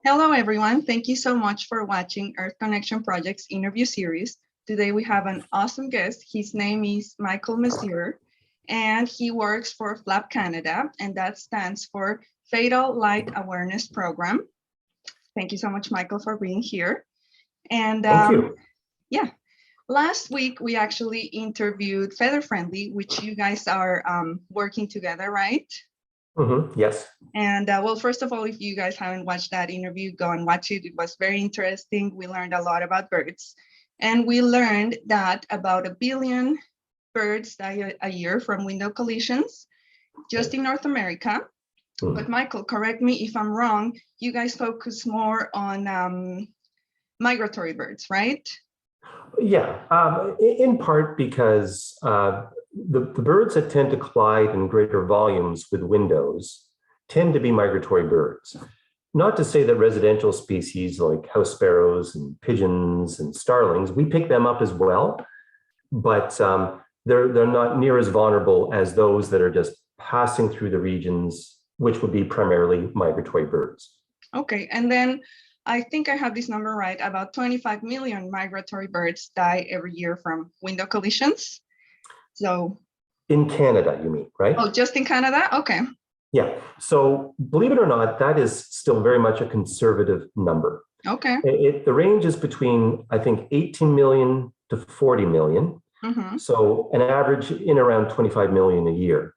Hello, everyone. Thank you so much for watching Earth Connection Project's interview series. Today, we have an awesome guest. His name is Michael Messier, and he works for FLAP Canada, and that stands for Fatal Light Awareness Program. Thank you so much, Michael, for being here. And Thank you. Yeah, last week, we actually interviewed Feather Friendly, which you guys are working together, right? Yes. And well, first of all, if you guys haven't watched that interview, go and watch it. It was very interesting. We learned a lot about birds. And we learned that about 1 billion birds die a year from window collisions, just in North America. But Michael, correct me if I'm wrong, you guys focus more on migratory birds, right? Yeah, in part because the birds that tend to collide in greater volumes with windows tend to be migratory birds. Not to say that residential species like house sparrows and pigeons and starlings, we pick them up as well, but they're not near as vulnerable as those that are just passing through the regions, which would be primarily migratory birds. Okay, and then I think I have this number right, about 25 million migratory birds die every year from window collisions. So in Canada, you mean, right? Oh, just in Canada? Okay. Yeah. So believe it or not, that is still very much a conservative number. Okay. The range is between, I think, 18 million to 40 million. So an average in around 25 million a year.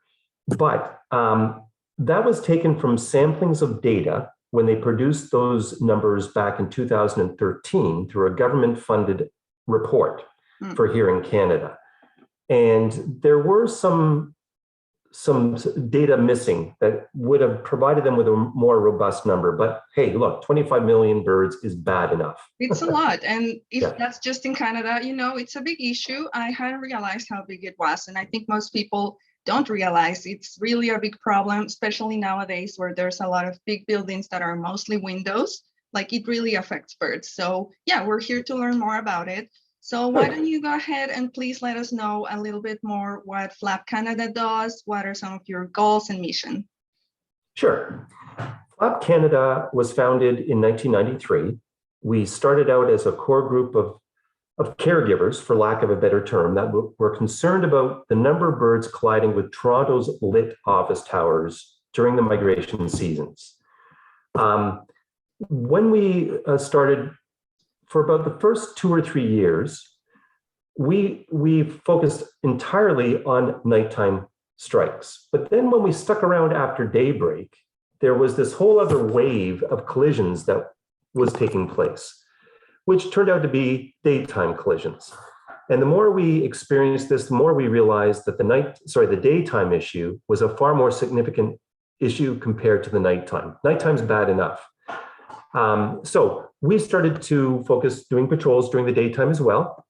But that was taken from samplings of data when they produced those numbers back in 2013 through a government-funded report for here in Canada. And there were some data missing that would have provided them with a more robust number. But hey, look, 25 million birds is bad enough. It's a lot. And if that's just in Canada, you know, it's a big issue. I hadn't realized how big it was. And I think most people don't realize it's really a big problem, especially nowadays where there's a lot of big buildings that are mostly windows. Like it really affects birds. So yeah, we're here to learn more about it. So why don't you go ahead and please let us know a little bit more what FLAP Canada does, what are some of your goals and mission? Sure. FLAP Canada was founded in 1993. We started out as a core group of caregivers, for lack of a better term, that were concerned about the number of birds colliding with Toronto's lit office towers during the migration seasons. When we started, for about the first 2 or 3 years, we focused entirely on nighttime strikes. But then when we stuck around after daybreak, there was this whole other wave of collisions that was taking place, which turned out to be daytime collisions. And the more we experienced this, the more we realized that the daytime issue was a far more significant issue compared to the nighttime. Nighttime's bad enough. So we started to focus doing patrols during the daytime as well.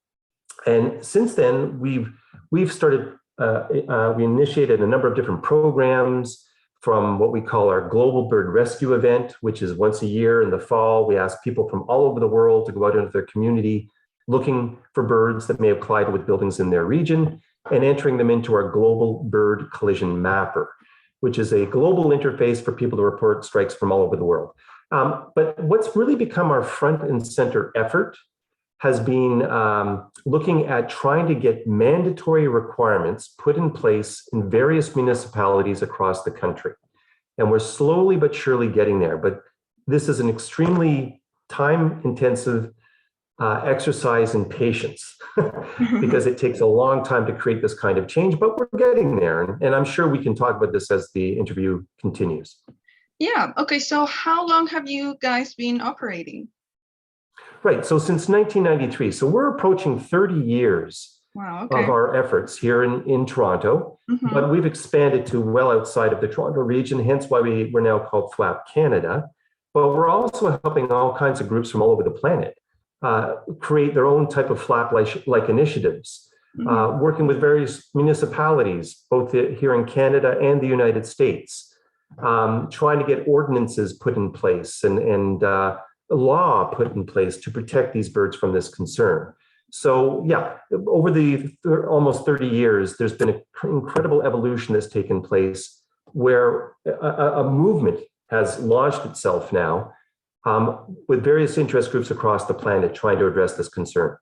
And since then, we've started, we initiated a number of different programs, from what we call our Global Bird Rescue event, which is once a year in the fall. We ask people from all over the world to go out into their community looking for birds that may have collided with buildings in their region and entering them into our Global Bird Collision Mapper, which is a global interface for people to report strikes from all over the world. But what's really become our front and center effort has been looking at trying to get mandatory requirements put in place in various municipalities across the country. And we're slowly but surely getting there. But this is an extremely time-intensive exercise in patience because it takes a long time to create this kind of change, but we're getting there. And I'm sure we can talk about this as the interview continues. Yeah, okay, so how long have you guys been operating? Right, so since 1993, so we're approaching 30 years of our efforts here in Toronto, but we've expanded to well outside of the Toronto region, hence why we're now called FLAP Canada. But we're also helping all kinds of groups from all over the planet create their own type of FLAP-like initiatives, working with various municipalities, both here in Canada and the United States, trying to get ordinances put in place and law put in place to protect these birds from this concern. So yeah, over the almost 30 years, there's been an incredible evolution that's taken place where a movement has launched itself now with various interest groups across the planet trying to address this concern.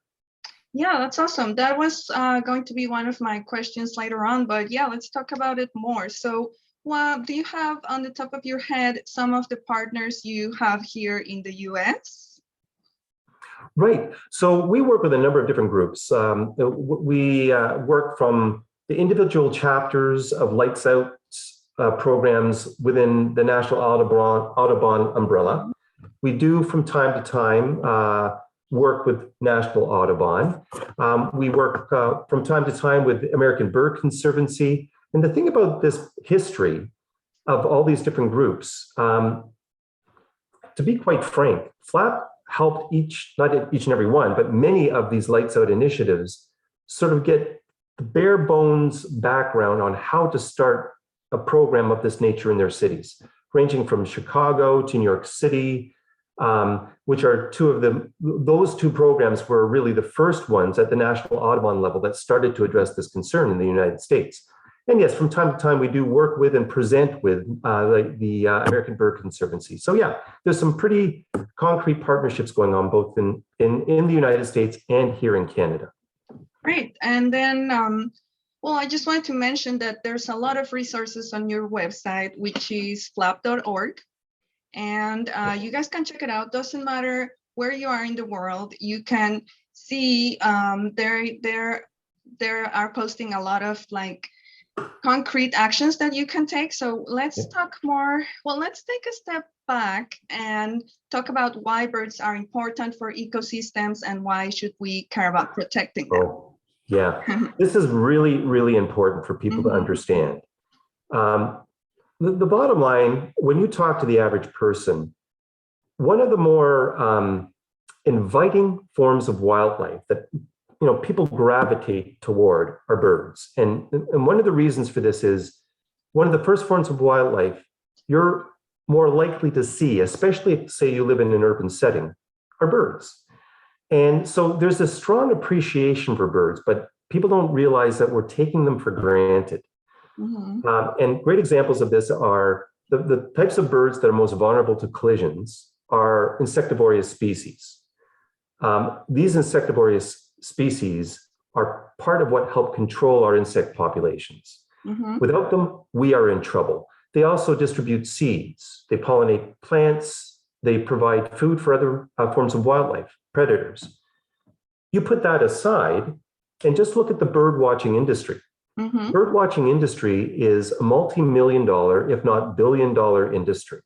Yeah, that's awesome. That was going to be one of my questions later on, but yeah, let's talk about it more. So, do you have on the top of your head some of the partners you have here in the US? Right. So we work with a number of different groups. We work from the individual chapters of Lights Out programs within the National Audubon umbrella. We do from time to time work with National Audubon. We work from time to time with American Bird Conservancy. And the thing about this history of all these different groups, to be quite frank, FLAP helped not each and every one, but many of these Lights Out initiatives sort of get the bare bones background on how to start a program of this nature in their cities, ranging from Chicago to New York City, which are those two programs were really the first ones at the National Audubon level that started to address this concern in the United States. And yes, from time to time, we do work with and present with the American Bird Conservancy. So yeah, there's some pretty concrete partnerships going on both in the United States and here in Canada. Great. And then, well, I just wanted to mention that there's a lot of resources on your website, which is flap.org. And you guys can check it out. Doesn't matter where you are in the world, you can see they are posting a lot of like concrete actions that you can take. So let's talk more. Well, let's take a step back and talk about why birds are important for ecosystems and why should we care about protecting them. Oh, yeah, this is really, really important for people to understand. The bottom line, when you talk to the average person, one of the more inviting forms of wildlife that people gravitate toward are birds. And one of the reasons for this is one of the first forms of wildlife you're more likely to see, especially if, say, you live in an urban setting, are birds. And so there's a strong appreciation for birds, but people don't realize that we're taking them for granted. And great examples of this are the types of birds that are most vulnerable to collisions are insectivorous species. These insectivorous species are part of what help control our insect populations. Without them, we are in trouble. They also distribute seeds. They pollinate plants. They provide food for other forms of wildlife, predators. You put that aside and just look at the bird watching industry. Bird watching industry is a multi-million-dollar, if not billion-dollar industry.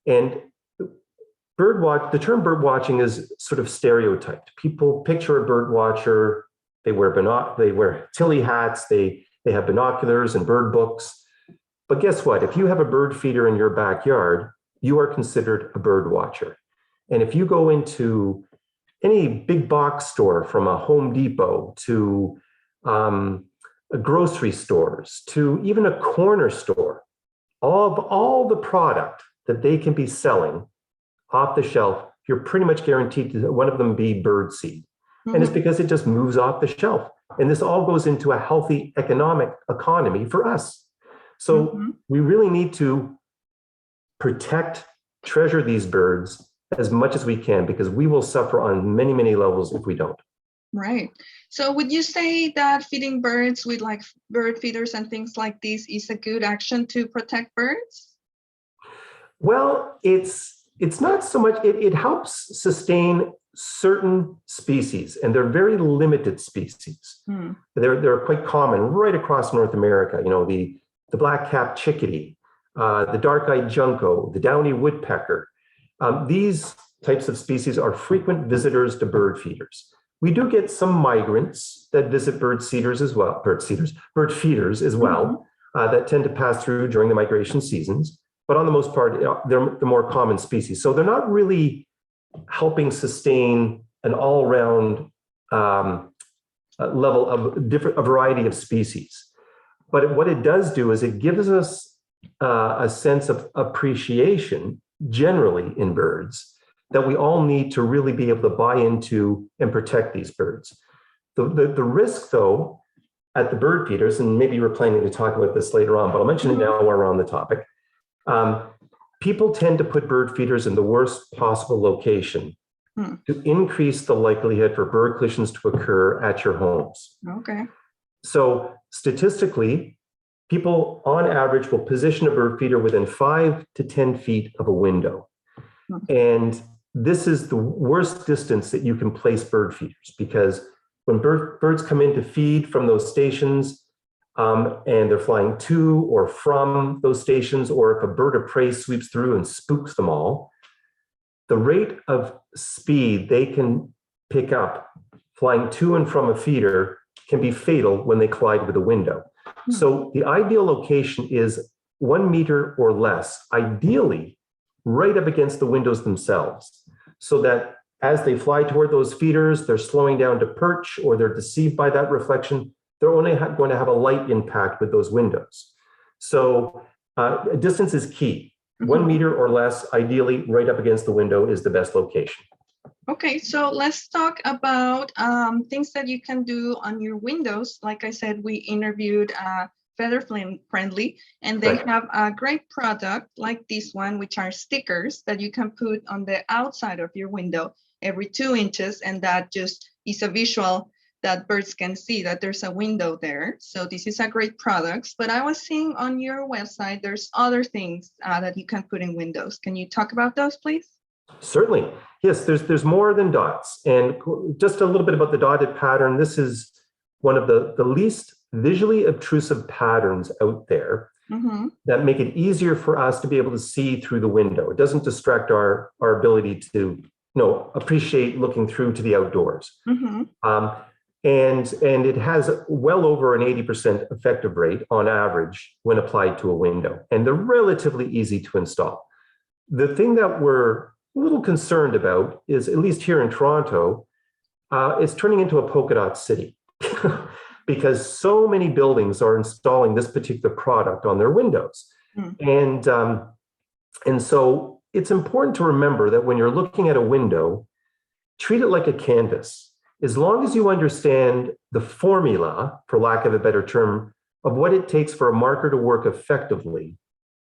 And the term bird watching is sort of stereotyped. People picture a bird watcher, they wear tilly hats, they have binoculars and bird books. But guess what? If you have a bird feeder in your backyard, you are considered a bird watcher. And if you go into any big box store, from a Home Depot to grocery stores to even a corner store, all the product that they can be selling off the shelf, you're pretty much guaranteed to one of them be bird seed. And it's because it just moves off the shelf. And this all goes into a healthy economy for us. So we really need to protect, treasure these birds as much as we can, because we will suffer on many, many levels if we don't. Right. So would you say that feeding birds with like bird feeders and things like this is a good action to protect birds? Well, it's not so much, it helps sustain certain species, and they're very limited species. They're quite common right across North America. The black-capped chickadee, the dark-eyed junco, the downy woodpecker. These types of species are frequent visitors to bird feeders. We do get some migrants that visit bird feeders as well, that tend to pass through during the migration seasons. But on the most part, they're the more common species. So they're not really helping sustain an all-round level of a variety of species. But what it does do is it gives us a sense of appreciation generally in birds that we all need to really be able to buy into and protect these birds. The risk, though, at the bird feeders, and maybe we're planning to talk about this later on, but I'll mention it now while we're on the topic. people tend to put bird feeders in the worst possible location to increase the likelihood for bird collisions to occur at your homes. Okay. So statistically, people on average will position a bird feeder within 5 to 10 feet of a window. And this is the worst distance that you can place bird feeders, because when birds come in to feed from those stations, and they're flying to or from those stations, or if a bird of prey sweeps through and spooks them all, the rate of speed they can pick up flying to and from a feeder can be fatal when they collide with a window. So the ideal location is 1 meter or less, ideally right up against the windows themselves, so that as they fly toward those feeders, they're slowing down to perch or they're deceived by that reflection. They're only going to have a light impact with those windows. So distance is key. 1 meter or less, ideally right up against the window, is the best location. Okay, so let's talk about things that you can do on your windows. Like I said, we interviewed Feather Friendly, and they have a great product like this one, which are stickers that you can put on the outside of your window every 2 inches, and that just is a visual that birds can see that there's a window there. So this is a great product. But I was seeing on your website, there's other things that you can put in windows. Can you talk about those, please? Certainly. Yes, there's more than dots. And just a little bit about the dotted pattern. This is one of the least visually obtrusive patterns out there that make it easier for us to be able to see through the window. It doesn't distract our ability to appreciate looking through to the outdoors. And it has well over an 80% effective rate on average when applied to a window. And they're relatively easy to install. The thing that we're a little concerned about is, at least here in Toronto, it's turning into a polka dot city because so many buildings are installing this particular product on their windows. And so it's important to remember that when you're looking at a window, treat it like a canvas. As long as you understand the formula, for lack of a better term, of what it takes for a marker to work effectively,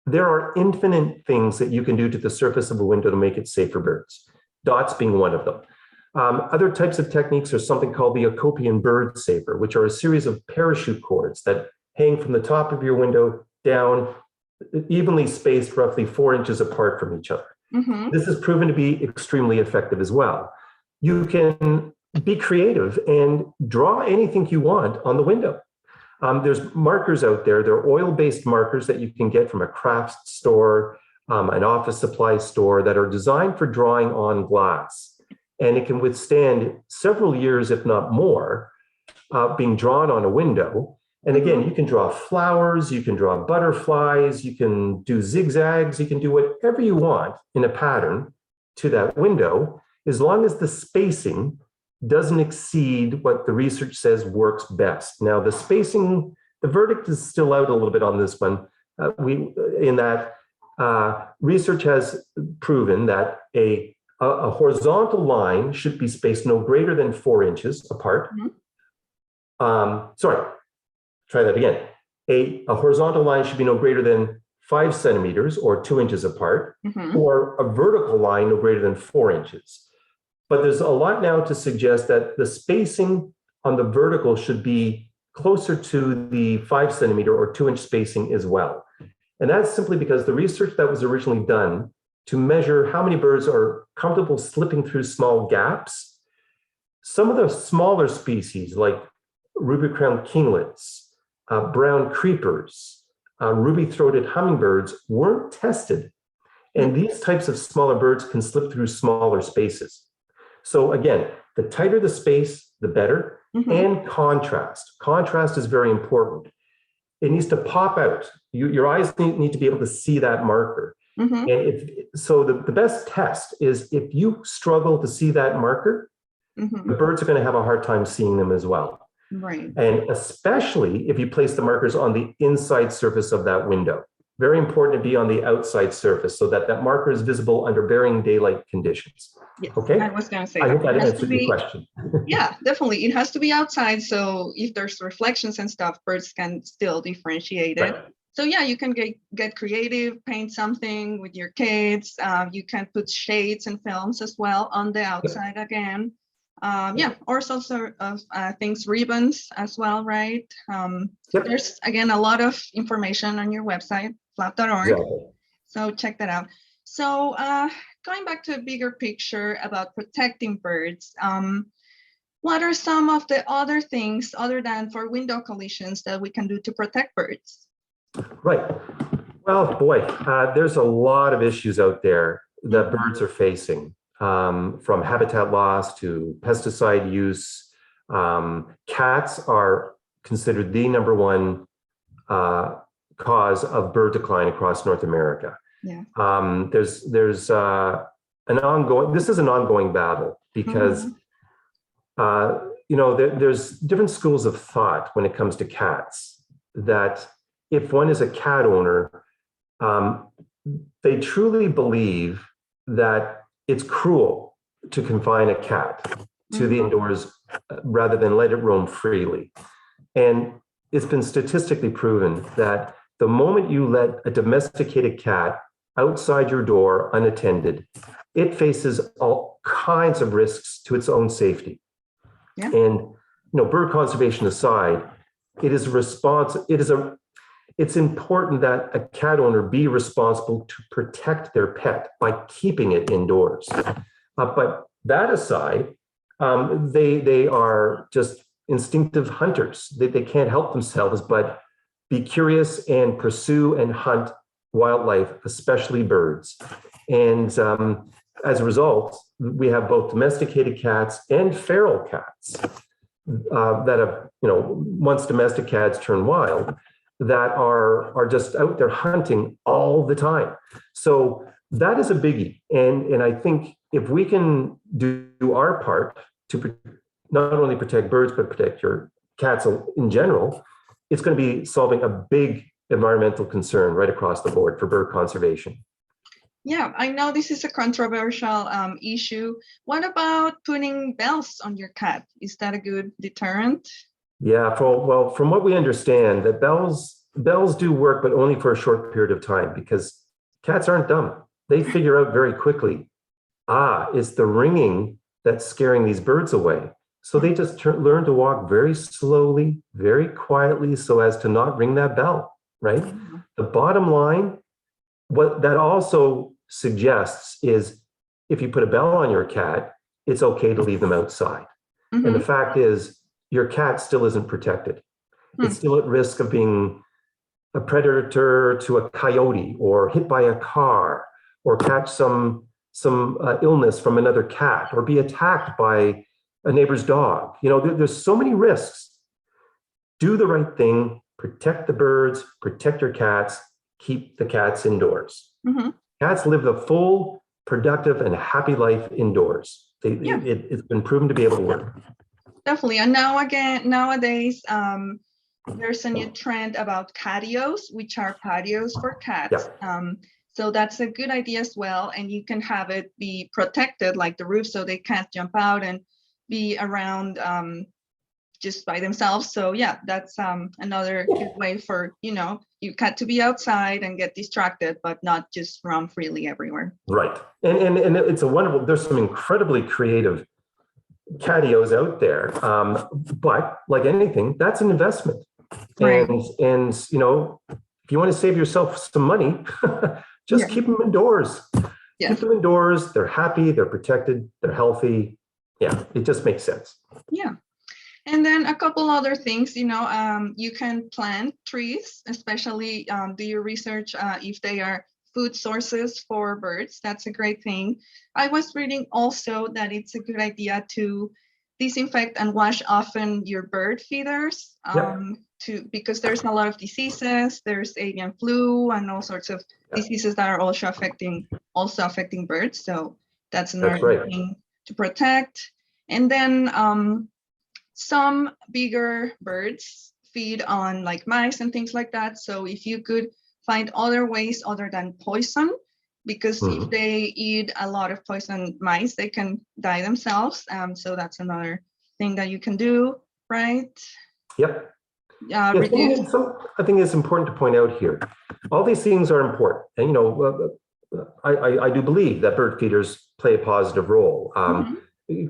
there are infinite things that you can do to the surface of a window to make it safe for birds, dots being one of them. Other types of techniques are something called the Acopian bird saber, which are a series of parachute cords that hang from the top of your window down, evenly spaced roughly 4 inches apart from each other. This has proven to be extremely effective as well. You can be creative and draw anything you want on the window. There's markers out there. They're oil-based markers that you can get from a craft store, an office supply store, that are designed for drawing on glass. And it can withstand several years, if not more, being drawn on a window. And again, you can draw flowers, you can draw butterflies, you can do zigzags, you can do whatever you want in a pattern to that window, as long as the spacing doesn't exceed what the research says works best. Now, the spacing, the verdict is still out a little bit on this one. Research has proven that a horizontal line should be spaced no greater than 4 inches apart. Try that again. A horizontal line should be no greater than 5 centimeters or 2 inches apart, or a vertical line no greater than 4 inches. But there's a lot now to suggest that the spacing on the vertical should be closer to the 5 centimeter or 2 inch spacing as well. And that's simply because the research that was originally done to measure how many birds are comfortable slipping through small gaps, some of the smaller species like ruby-crowned kinglets, brown creepers, ruby-throated hummingbirds weren't tested. And these types of smaller birds can slip through smaller spaces. So again, the tighter the space, the better. And contrast. Contrast is very important. It needs to pop out. Your eyes need to be able to see that marker. And the best test is if you struggle to see that marker, the birds are going to have a hard time seeing them as well. Right. And especially if you place the markers on the inside surface of that window. Very important to be on the outside surface so that that marker is visible under varying daylight conditions. Yes, okay. I was going to say I hope that has answered your question. Yeah, definitely. It has to be outside. So if there's reflections and stuff, birds can still differentiate it. Right. So yeah, you can get creative, paint something with your kids. You can put shades and films as well on the outside again. Yeah, or sorts of things, ribbons as well, right? There's again a lot of information on your website, flap.org. Exactly. So check that out. So going back to a bigger picture about protecting birds, what are some of the other things other than for window collisions that we can do to protect birds? Right. Well, boy, there's a lot of issues out there that birds are facing, from habitat loss to pesticide use. Cats are considered the number one cause of bird decline across North America. Yeah. There's this is an ongoing battle because there's different schools of thought when it comes to cats, that if one is a cat owner, they truly believe that it's cruel to confine a cat to the indoors rather than let it roam freely. And it's been statistically proven that the moment you let a domesticated cat outside your door unattended, it faces all kinds of risks to its own safety. Yeah. And bird conservation aside, it's important that a cat owner be responsible to protect their pet by keeping it indoors. But that aside, they are just instinctive hunters. They can't help themselves but be curious and pursue and hunt wildlife, especially birds. And as a result, we have both domesticated cats and feral cats that have, once domestic cats turn wild, that are just out there hunting all the time. So that is a biggie. And I think if we can do our part to not only protect birds, but protect your cats in general, it's going to be solving a big environmental concern right across the board for bird conservation. Yeah, I know this is a controversial issue. What about putting bells on your cat? Is that a good deterrent? Yeah, from what we understand, that bells do work, but only for a short period of time, because cats aren't dumb. They figure out very quickly, it's the ringing that's scaring these birds away. So they just learn to walk very slowly, very quietly, so as to not ring that bell, right? The bottom line, what that also suggests is if you put a bell on your cat, it's okay to leave them outside. And the fact is, your cat still isn't protected. It's still at risk of being a predator to a coyote, or hit by a car, or catch some illness from another cat, or be attacked by a neighbor's dog. There's so many risks. Do the right thing, protect the birds, protect your cats, keep the cats indoors. Cats live a full, productive, and happy life indoors. It's been proven to be able to work. Definitely. And nowadays, there's a new trend about patios, which are patios for cats. So that's a good idea as well. And you can have it be protected, like the roof, so they can't jump out and be around just by themselves. So yeah, that's another good way for your cat to be outside and get distracted, but not just roam freely everywhere. Right. And it's there's some incredibly creative patios out there, but like anything, that's an investment. Right. And if you want to save yourself some money, just keep them indoors. Keep them indoors. They're happy, they're protected, they're healthy. Yeah, it just makes sense. Yeah. And then a couple other things, you can plant trees, especially do your research if they are food sources for birds. That's a great thing. I was reading also that it's a good idea to disinfect and wash often your bird feeders because there's a lot of diseases. There's avian flu and all sorts of diseases that are also affecting birds. So that's another thing to protect. And then some bigger birds feed on like mice and things like that. So if you could find other ways other than poison, because if they eat a lot of poison mice, they can die themselves. So that's another thing that you can do, right? Yep. reduce. I think it's important to point out here. All these things are important, and I do believe that bird feeders play a positive role.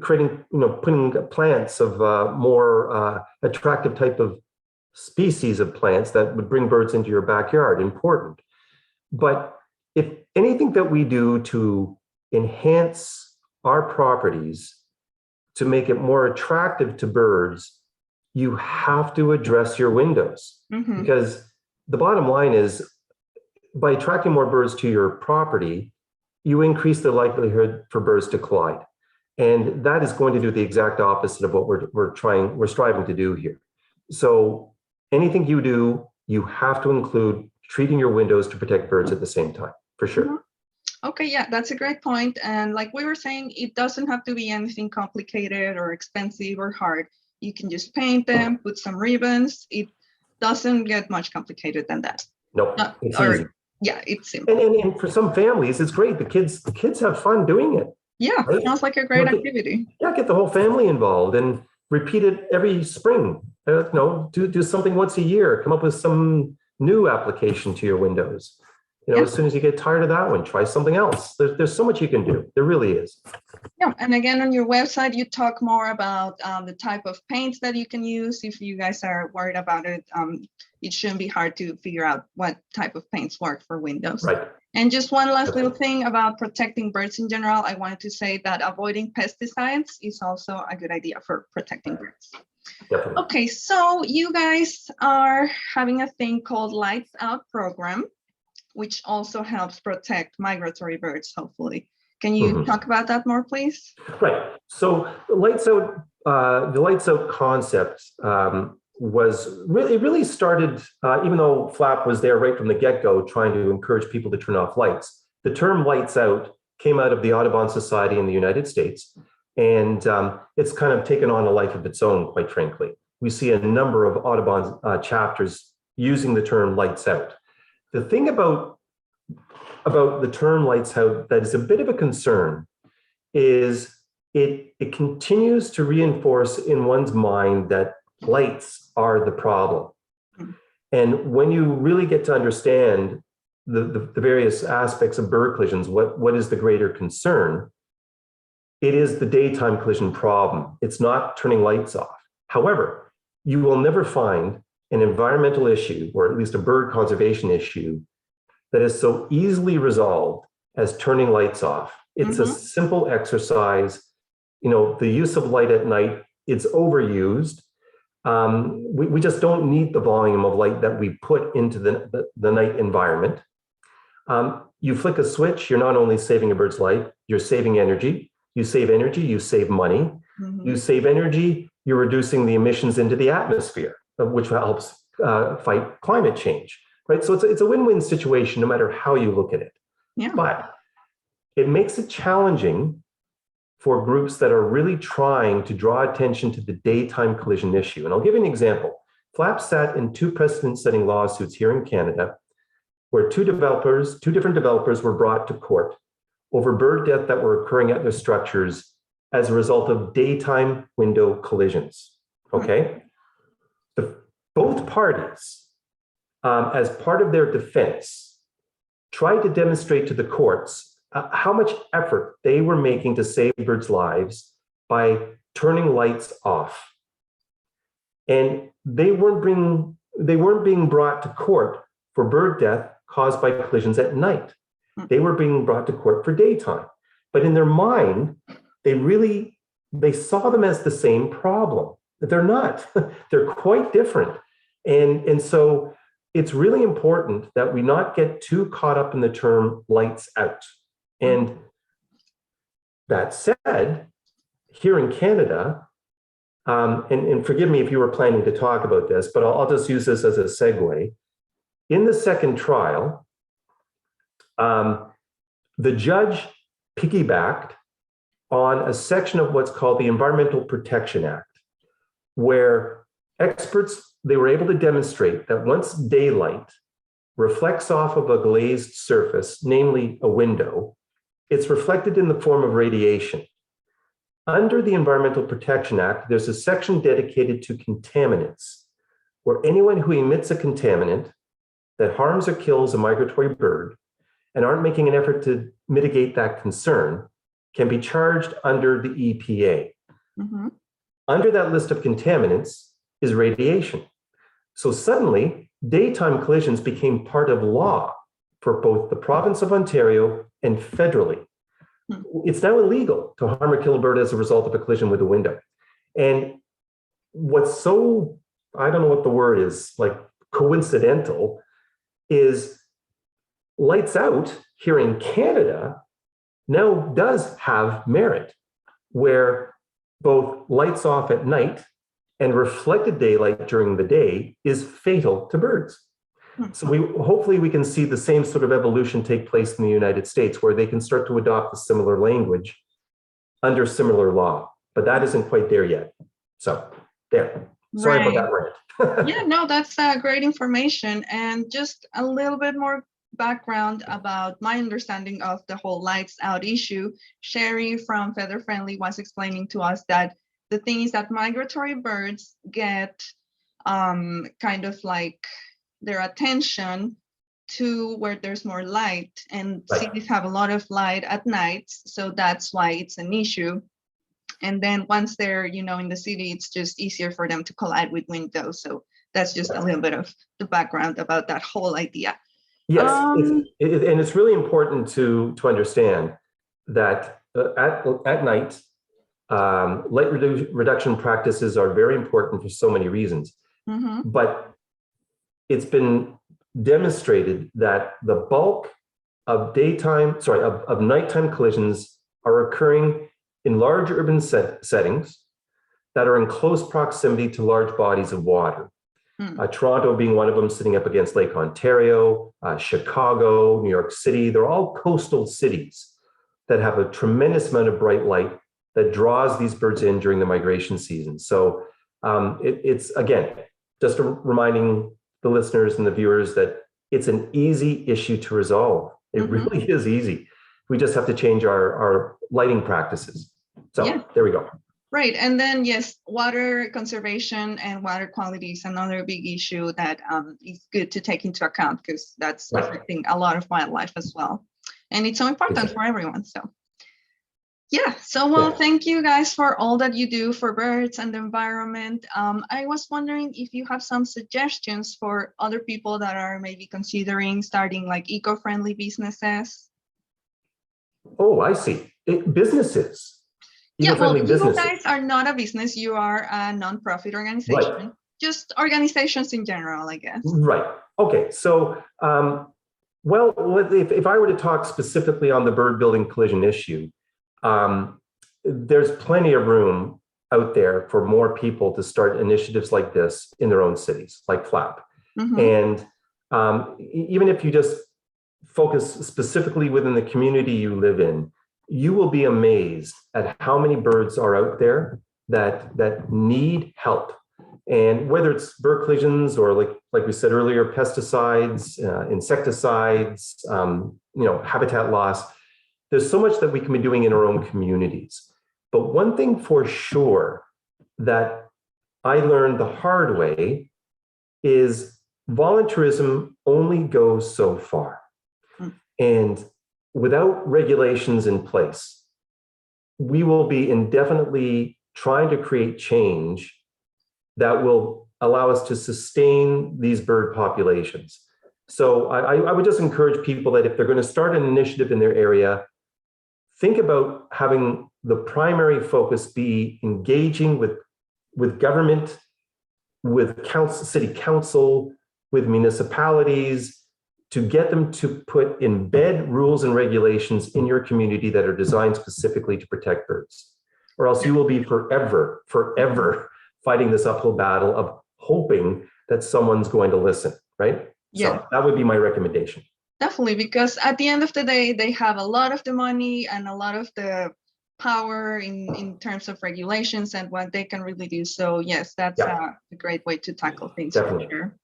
Creating, putting plants of more attractive type of species of plants that would bring birds into your backyard, important. But if anything that we do to enhance our properties to make it more attractive to birds, you have to address your windows. Because the bottom line is, by attracting more birds to your property, you increase the likelihood for birds to collide. And that is going to do the exact opposite of what we're striving to do here. So anything you do, you have to include treating your windows to protect birds at the same time, for sure. Okay, yeah, that's a great point. And like we were saying, it doesn't have to be anything complicated or expensive or hard. You can just paint them, put some ribbons. It doesn't get much complicated than that. Nope, it's easy. Yeah, it's simple. And for some families, it's great. The kids have fun doing it. Yeah, right? Sounds like a great activity. Get the whole family involved and repeat it every spring. Do something once a year. Come up with some new application to your windows. As soon as you get tired of that one, try something else. There's so much you can do. There really is. Yeah, and again, on your website, you talk more about the type of paints that you can use. If you guys are worried about it, it shouldn't be hard to figure out what type of paints work for windows. Right. And just one last little thing about protecting birds in general. I wanted to say that avoiding pesticides is also a good idea for protecting birds. Definitely. Okay, so you guys are having a thing called Lights Out program, which also helps protect migratory birds, hopefully. Can you talk about that more, please? Right. So the Lights Out concept really started, even though FLAP was there right from the get-go trying to encourage people to turn off lights. The term Lights Out came out of the Audubon Society in the United States, and it's kind of taken on a life of its own, quite frankly. We see a number of Audubon chapters using the term Lights Out. The thing about the term Lights Out that is a bit of a concern is it continues to reinforce in one's mind that lights are the problem. And when you really get to understand the various aspects of bird collisions, what is the greater concern? It is the daytime collision problem. It's not turning lights off. However, you will never find an environmental issue, or at least a bird conservation issue, that is so easily resolved as turning lights off. It's a simple exercise. The use of light at night, it's overused. We just don't need the volume of light that we put into the night environment. You flick a switch, you're not only saving a bird's life, you're saving energy. You save energy, you save money. You save energy, you're reducing the emissions into the atmosphere, which helps fight climate change, right? So it's a win-win situation no matter how you look at it. Yeah. But it makes it challenging for groups that are really trying to draw attention to the daytime collision issue. And I'll give you an example. FLAP sat in 2 precedent-setting lawsuits here in Canada where two different developers were brought to court over bird death that were occurring at their structures as a result of daytime window collisions, okay? Both parties, as part of their defense, tried to demonstrate to the courts how much effort they were making to save birds' lives by turning lights off. And they weren't being brought to court for bird death caused by collisions at night. They were being brought to court for daytime. But in their mind, they saw them as the same problem. They're not. They're quite different. And so it's really important that we not get too caught up in the term lights out. And that said, here in Canada, and forgive me if you were planning to talk about this, but I'll just use this as a segue. In the second trial, the judge piggybacked on a section of what's called the Environmental Protection Act, where experts, they were able to demonstrate that once daylight reflects off of a glazed surface, namely a window, it's reflected in the form of radiation. Under the Environmental Protection Act, there's a section dedicated to contaminants. where anyone who emits a contaminant that harms or kills a migratory bird and aren't making an effort to mitigate that concern can be charged under the EPA. Mm-hmm. Under that list of contaminants is radiation. So suddenly, daytime collisions became part of law for both the province of Ontario and federally. It's now illegal to harm or kill a bird as a result of a collision with a window. And what's so, I don't know what the word is, like coincidental, is lights out here in Canada now does have merit, where both lights off at night and reflected daylight during the day is fatal to birds. So hopefully we can see the same sort of evolution take place in the United States, where they can start to adopt a similar language under similar law, but that isn't quite there yet. So there, sorry about that rant. Yeah, no, that's great information. And just a little bit more background about my understanding of the whole lights out issue. Sherry from Feather Friendly was explaining to us that the thing is that migratory birds get kind of like their attention to where there's more light, and cities have a lot of light at night, so that's why it's an issue. And then once they're, you know, in the city, it's just easier for them to collide with windows. So that's just a little bit of the background about that whole idea. Yes, and it's really important to understand that at night, light reduction practices are very important for so many reasons. Mm-hmm. But it's been demonstrated that the bulk of nighttime collisions are occurring in large urban settings that are in close proximity to large bodies of water. Toronto being one of them, sitting up against Lake Ontario, Chicago, New York City, they're all coastal cities that have a tremendous amount of bright light that draws these birds in during the migration season. So it's, again, just reminding the listeners and the viewers that it's an easy issue to resolve. It really is easy. We just have to change our lighting practices. So there we go. Right. And then, yes, water conservation and water quality is another big issue that is good to take into account, because that's affecting a lot of wildlife as well. And it's so important for everyone. So yeah, so well, thank you guys for all that you do for birds and the environment. I was wondering if you have some suggestions for other people that are maybe considering starting like eco-friendly businesses. Oh, I see. Businesses. Yeah, well, you guys are not a business. You are a nonprofit organization. Just organizations in general, I guess. Right. Okay. So, well, if I were to talk specifically on the bird building collision issue, there's plenty of room out there for more people to start initiatives like this in their own cities, like FLAP. And even if you just focus specifically within the community you live in, you will be amazed at how many birds are out there that need help. And whether it's bird collisions or like we said earlier, pesticides, insecticides, habitat loss, there's so much that we can be doing in our own communities. But one thing for sure that I learned the hard way is volunteerism only goes so far. And without regulations in place, we will be indefinitely trying to create change that will allow us to sustain these bird populations. So I would just encourage people that if they're going to start an initiative in their area, think about having the primary focus be engaging with government, with city council, with municipalities, to get them to put embed rules and regulations in your community that are designed specifically to protect birds. Or else you will be forever fighting this uphill battle of hoping that someone's going to listen, right? Yeah. So that would be my recommendation. Definitely, because at the end of the day, they have a lot of the money and a lot of the power in terms of regulations and what they can really do. So yes, that's a great way to tackle things. Definitely. For sure.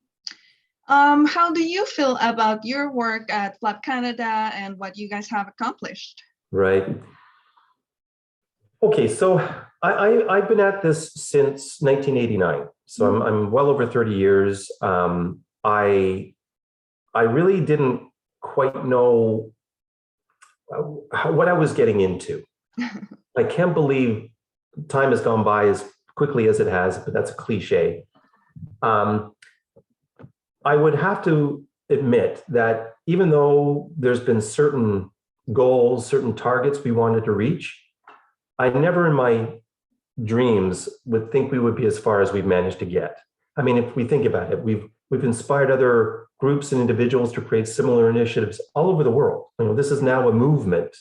How do you feel about your work at FLAP Canada and what you guys have accomplished? Right. Okay, so I've been at this since 1989. So I'm well over 30 years. I really didn't quite know what I was getting into. I can't believe time has gone by as quickly as it has, but that's a cliche. I would have to admit that even though there's been certain goals, certain targets we wanted to reach, I never in my dreams would think we would be as far as we've managed to get. I mean, if we think about it, we've inspired other groups and individuals to create similar initiatives all over the world. This is now a movement.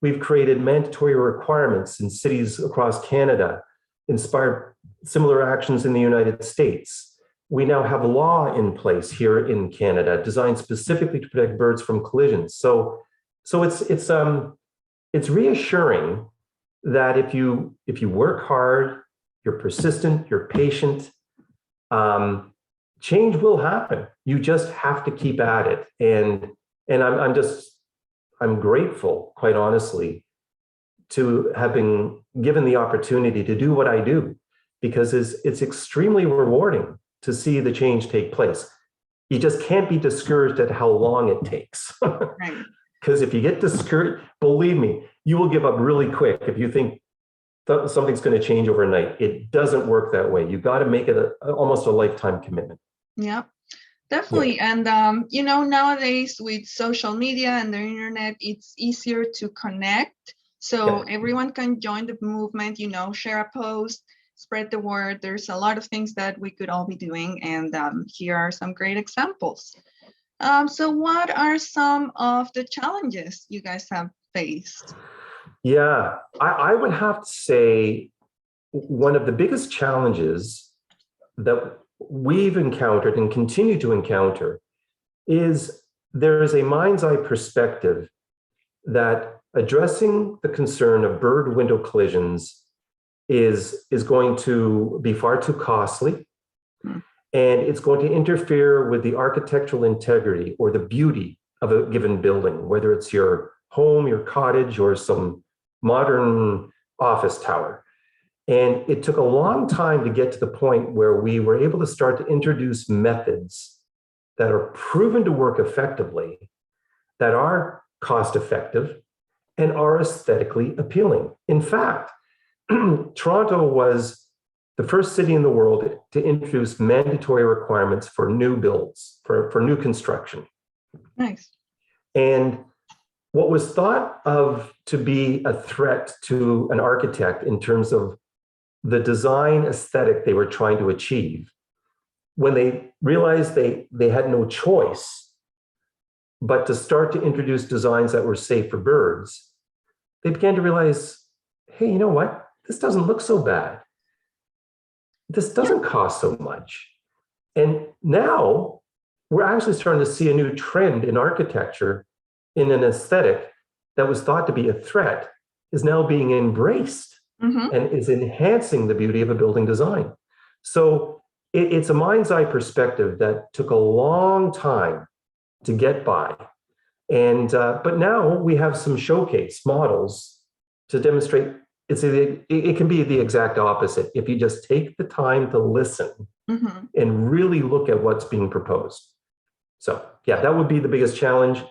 We've created mandatory requirements in cities across Canada, inspired similar actions in the United States. We now have law in place here in Canada designed specifically to protect birds from collisions. So it's reassuring that if you work hard, you're persistent, you're patient, change will happen. You just have to keep at it. And I'm grateful, quite honestly, to have been given the opportunity to do what I do, because it's extremely rewarding to see the change take place. You just can't be discouraged at how long it takes. Right. Because if you get discouraged, believe me, you will give up really quick if you think something's going to change overnight. It doesn't work that way. You got to make it almost a lifetime commitment. Yeah, definitely. Yeah. And nowadays with social media and the internet, it's easier to connect. So everyone can join the movement, share a post, spread the word. There's a lot of things that we could all be doing. And here are some great examples. So what are some of the challenges you guys have faced? Yeah, I would have to say one of the biggest challenges that we've encountered and continue to encounter is there is a mind's eye perspective that addressing the concern of bird window collisions is going to be far too costly, and it's going to interfere with the architectural integrity or the beauty of a given building, whether it's your home, your cottage, or some modern office tower. And it took a long time to get to the point where we were able to start to introduce methods that are proven to work effectively, that are cost effective, and are aesthetically appealing. In fact, Toronto was the first city in the world to introduce mandatory requirements for new builds, for new construction. Nice. And what was thought of to be a threat to an architect in terms of the design aesthetic they were trying to achieve, when they realized they had no choice but to start to introduce designs that were safe for birds, they began to realize, hey, you know what? This doesn't look so bad. This doesn't cost so much. And now we're actually starting to see a new trend in architecture, in an aesthetic that was thought to be a threat, is now being embraced and is enhancing the beauty of a building design. So it's a mind's eye perspective that took a long time to get by. And but now we have some showcase models to demonstrate it can be the exact opposite if you just take the time to listen and really look at what's being proposed. So yeah, that would be the biggest challenge.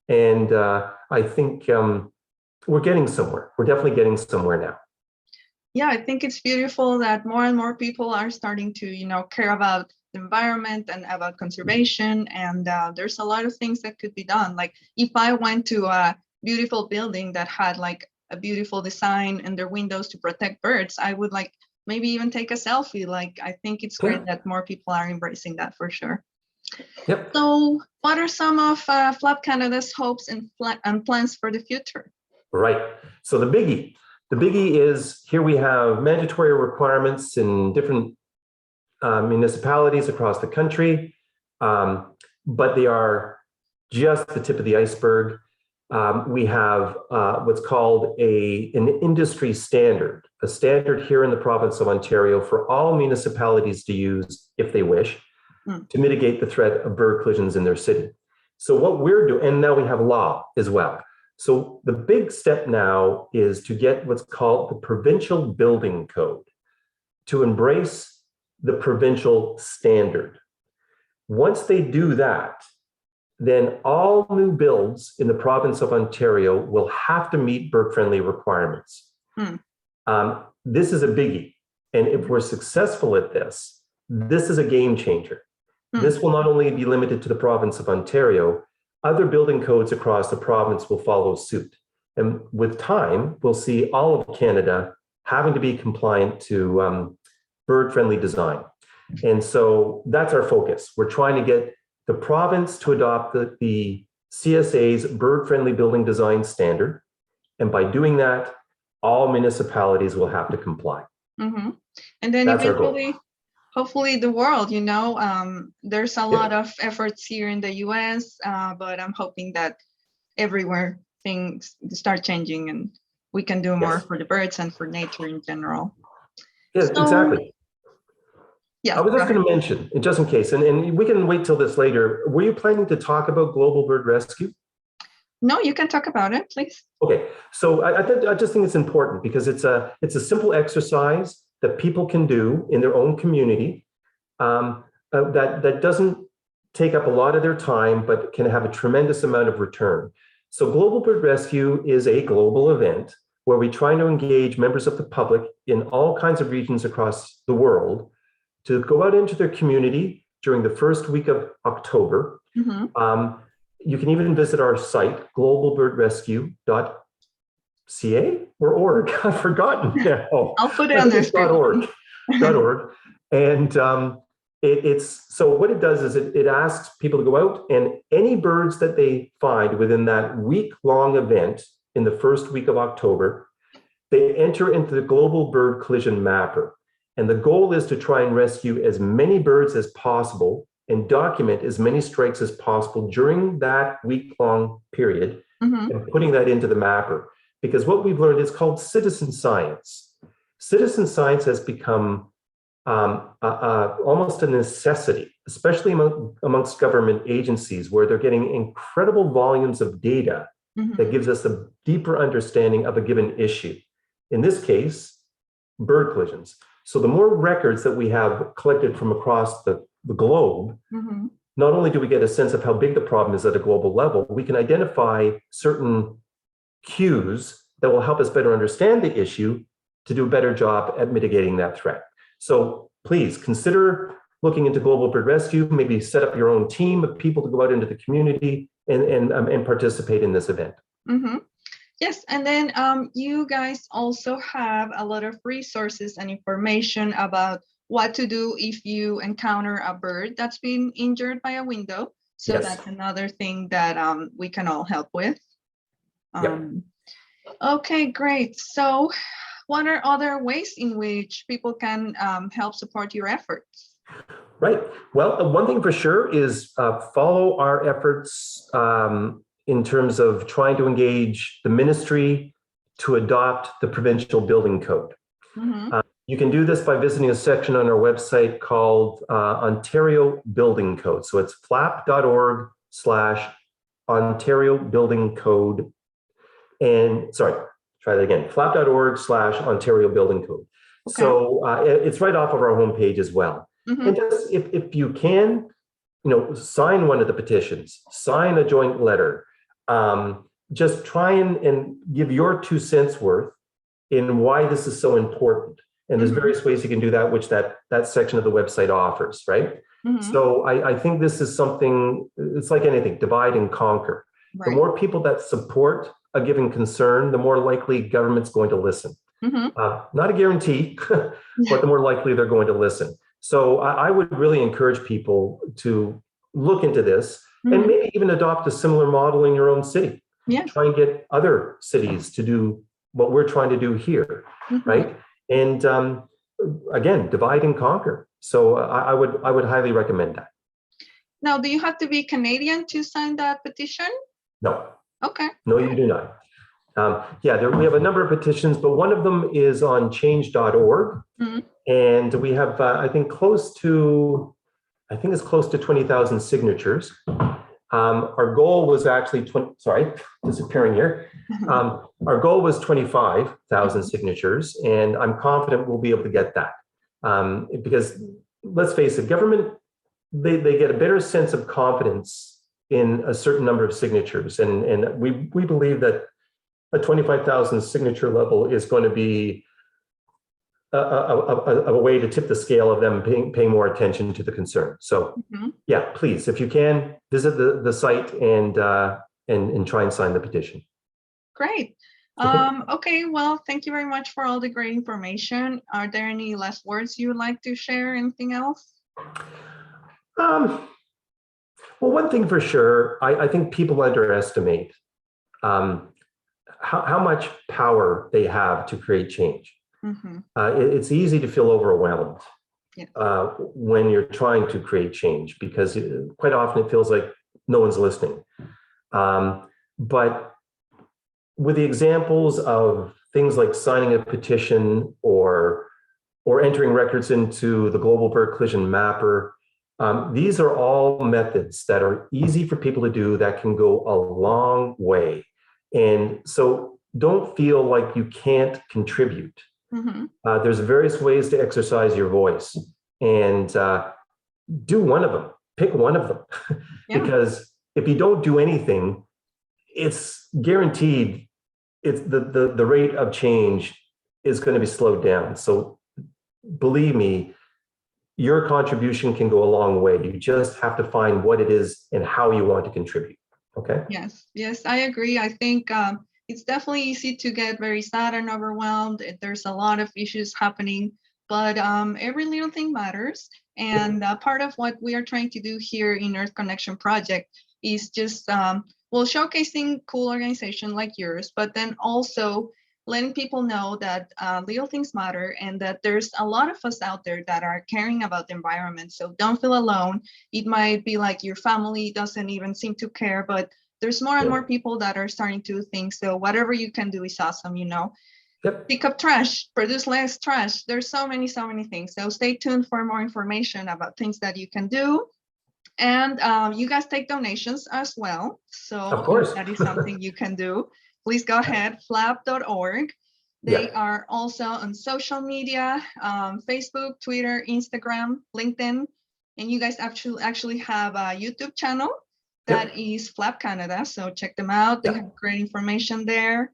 And I think we're getting somewhere. We're definitely getting somewhere now. Yeah, I think it's beautiful that more and more people are starting to, care about the environment and about conservation. And there's a lot of things that could be done. Like if I went to a beautiful building that had like a beautiful design and their windows to protect birds, I would like maybe even take a selfie. Like I think it's great that more people are embracing that for sure. Yep. So what are some of Flap Canada's hopes and plans for the future? Right. So the biggie is here we have mandatory requirements in different municipalities across the country, but they are just the tip of the iceberg. We have what's called an industry standard, a standard here in the province of Ontario for all municipalities to use if they wish to mitigate the threat of bird collisions in their city. So what we're doing, and now we have law as well. So the big step now is to get what's called the provincial building code to embrace the provincial standard. Once they do that, then all new builds in the province of Ontario will have to meet bird-friendly requirements. This is a biggie. And if we're successful at this, this is a game changer. This will not only be limited to the province of Ontario, other building codes across the province will follow suit. And with time, we'll see all of Canada having to be compliant to bird-friendly design. And so that's our focus. We're trying to get the province to adopt the CSA's bird-friendly building design standard. And by doing that, all municipalities will have to comply. And then That's eventually, hopefully the world, there's a lot of efforts here in the US, but I'm hoping that everywhere things start changing and we can do more for the birds and for nature in general. Yes, exactly. Yeah, I was just going to mention, just in case, and we can wait till this later, were you planning to talk about global bird rescue? No, you can talk about it, please. Okay, so I just think it's important because it's a simple exercise that people can do in their own community that doesn't take up a lot of their time, but can have a tremendous amount of return. So Global Bird Rescue is a global event where we try to engage members of the public in all kinds of regions across the world to go out into their community during the first week of October. You can even visit our site, globalbirdrescue.ca or org. I've forgotten now. I'll put it on there. .org. And it's so what it does is it asks people to go out, and any birds that they find within that week-long event in the first week of October, they enter into the Global Bird Collision Mapper. And the goal is to try and rescue as many birds as possible and document as many strikes as possible during that week-long period and putting that into the mapper. Because what we've learned is called citizen science. Citizen science has become almost a necessity, especially amongst government agencies where they're getting incredible volumes of data that gives us a deeper understanding of a given issue. In this case, bird collisions. So the more records that we have collected from across the globe, not only do we get a sense of how big the problem is at a global level, we can identify certain cues that will help us better understand the issue to do a better job at mitigating that threat. So please consider looking into Global Bird Rescue, maybe set up your own team of people to go out into the community and participate in this event. Yes, and then you guys also have a lot of resources and information about what to do if you encounter a bird that's been injured by a window. So that's another thing that we can all help with. Okay, great. So what are other ways in which people can help support your efforts? Right. Well, one thing for sure is follow our efforts in terms of trying to engage the ministry to adopt the provincial building code. You can do this by visiting a section on our website called Ontario Building Code. So it's flap.org/Ontario Building Code. And sorry, try that again, flap.org/Ontario Building Code. Okay. So it's right off of our homepage as well. And just if you can, sign one of the petitions, sign a joint letter, just try and give your 2 cents worth in why this is so important. And there's various ways you can do that, which that section of the website offers, right? So I think this is something, it's like anything, divide and conquer. Right. The more people that support a given concern, the more likely government's going to listen. Not a guarantee, but the more likely they're going to listen. So I would really encourage people to look into this and maybe even adopt a similar model in your own city. Try and get other cities to do what we're trying to do here, right? And again, divide and conquer. So I would highly recommend that. Now, do you have to be Canadian to sign that petition? No. Okay. No, you do not. We have a number of petitions, but one of them is on change.org. And we have, I think it's close to 20,000 signatures. Our goal was actually disappearing here. Our goal was 25,000 signatures, and I'm confident we'll be able to get that because let's face it, government, they get a better sense of confidence in a certain number of signatures. And we believe that a 25,000 signature level is going to be a way to tip the scale of them paying more attention to the concern. So yeah, please, if you can, visit the site and try and sign the petition. Great. Okay, well, thank you very much for all the great information. Are there any last words you would like to share? Anything else? Well, one thing for sure, I think people underestimate how much power they have to create change. It's easy to feel overwhelmed when you're trying to create change, because quite often it feels like no one's listening. But with the examples of things like signing a petition or entering records into the Global Bird Collision Mapper, these are all methods that are easy for people to do that can go a long way. And so don't feel like you can't contribute. There's various ways to exercise your voice, and do one of them, pick one of them. Because if you don't do anything, it's guaranteed it's the rate of change is going to be slowed down. So believe me, your contribution can go a long way. You just have to find what it is and how you want to contribute. Okay? Yes, I agree. I think it's definitely easy to get very sad and overwhelmed. There's a lot of issues happening, but every little thing matters. And part of what we are trying to do here in Earth Connection Project is just, showcasing cool organizations like yours, but then also letting people know that little things matter and that there's a lot of us out there that are caring about the environment. So don't feel alone. It might be like your family doesn't even seem to care, but there's more and more people that are starting to think. So whatever you can do is awesome, Pick up trash, produce less trash. There's so many things. So stay tuned for more information about things that you can do. And you guys take donations as well. So of course, that is something you can do. Please go ahead, flap.org. They are also on social media, Facebook, Twitter, Instagram, LinkedIn. And you guys actually have a YouTube channel that is Flap Canada. So check them out. They have great information there.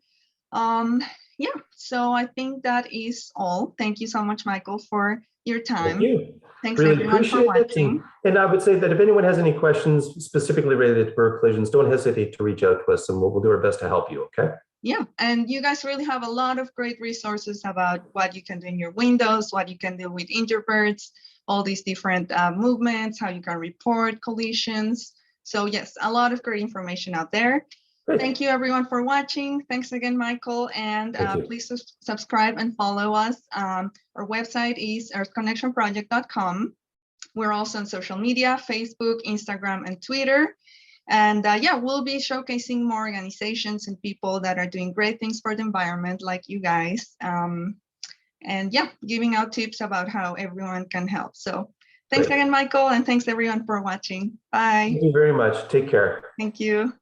So I think that is all. Thank you so much, Michael, for your time. Thank you. Thanks really everyone for watching. And I would say that if anyone has any questions specifically related to bird collisions, don't hesitate to reach out to us, and we'll do our best to help you, okay? Yeah, and you guys really have a lot of great resources about what you can do in your windows, what you can do with injured birds, all these different movements, how you can report collisions. So yes, a lot of great information out there. Great. Thank you everyone for watching. Thanks again, Michael. And please subscribe and follow us. Our website is earthconnectionproject.com. We're also on social media, Facebook, Instagram, and Twitter. And we'll be showcasing more organizations and people that are doing great things for the environment like you guys. Giving out tips about how everyone can help. So thanks again, Michael, and thanks everyone for watching. Bye. Thank you very much. Take care. Thank you.